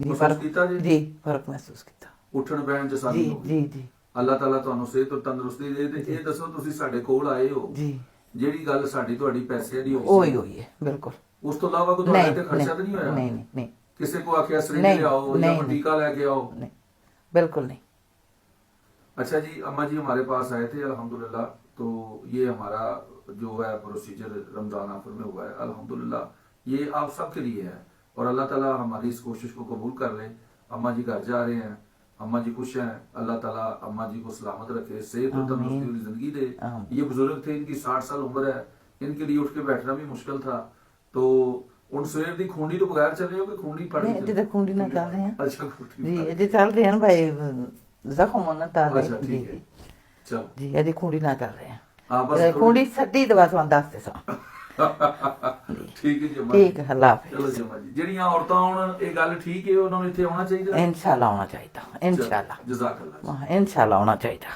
ਜੀ ਮਹਿਸੂਸ ਫਰਕ ਕੀਤਾ ਜੀ? ਜੀ ਫਰਕ ਮਹਿਸੂਸ ਕੀਤਾ ਉੱਠਣ ਬਹਿਣ ਚ ਜੀ ਸਾਰੀ ਹੋ ਗਈ। ਜੀ ਜੀ ਅੱਲਾਹ ਤਾਲਾ ਤੁਹਾਨੂੰ ਸਿਹਤ ਔਰ ਤੰਦਰੁਸਤੀ ਦੇ। ਤੇ ਇਹ ਦੱਸੋ ਤੁਸੀਂ ਸਾਡੇ ਕੋਲ ਆਏ ਹੋ, ਜੀ ਜਿਹੜੀ ਗੱਲ ਸਾਡੀ ਤੁਹਾਡੀ ਪੈਸੇ ਦੀ ਉਹੀ ਹੋਈ ਹੋਈ ਹੈ ਬਿਲਕੁਲ। ਉਸ ਤੋਂ ਇਲਾਵਾ ਕੋਈ ਨਹੀਂ ਤੁਹਾਡੇ ਤੇ ਖਰਚਾ ਤਾਂ ਨਹੀਂ ਹੋਇਆ? ਨਹੀਂ ਨਹੀਂ ਨਹੀਂ ਕਿਸੇ को आख्या सिरिंज नहीं, ले आओ या नहीं, कोई टीका लेके आओ? नहीं बिल्कुल नहीं। अच्छा जी, अम्मा जी हमारे पास आए थे अल्हम्दुलिल्लाह। तो ये हमारा जो है प्रोसीजर रमजान आफर में हुआ है अल्हम्दुलिल्लाह। ये आप सबके लिए है और अल्लाह ताला हमारी इस कोशिश को कबूल कर ले। अम्मा जी घर जा रहे हैं, अम्मा जी खुश हैं, अल्लाह ताला अम्मा जी को सलामत रखे, सेहत और तंदुरुस्ती वाली जिंदगी दे। ये बुजुर्ग थे, इनकी 60 साल उम्र है, इनके लिए उठ के बैठना भी मुश्किल था। तो ਹੁਣ ਸਵੇਰ ਦੀ ਖੁੰਡੀ ਤੋਂ ਬਗੈਰ ਚੱਲੇ ਹੋ ਕਿ ਖੁੰਡੀ ਪੜ नहीं अभी तक खूंडी ना डाल रहे हैं अच्छा खूंडी जी पड़- अभी चल रहे हैं भाई जख्म ना डाल रहे अच्छा हैं जी ठीक है, चलो जी अभी खूंडी ना डाल रहे हाँ बस हैं खूंडी सदी दवा तो दस दे सो ਠੀਕ ਹੈ ਜੀ ਅम्मा ठीक है अल्लाह हाफिज। ਚਲੋ ਜੀ ਅम्मा ਜੀ, ਜਿਹੜੀਆਂ ਔਰਤਾਂ ਹੁਣ ਇਹ ਗੱਲ ਠੀਕ ਹੈ ਉਹਨਾਂ ਨੂੰ ਇੱਥੇ ਆਉਣਾ ਚਾਹੀਦਾ। इंशाल्लाह होना चाहिए इंशाल्लाह ਜਜ਼ਾਕ ਅੱਲਾਹ। इंशाल्लाह होना चाहिए।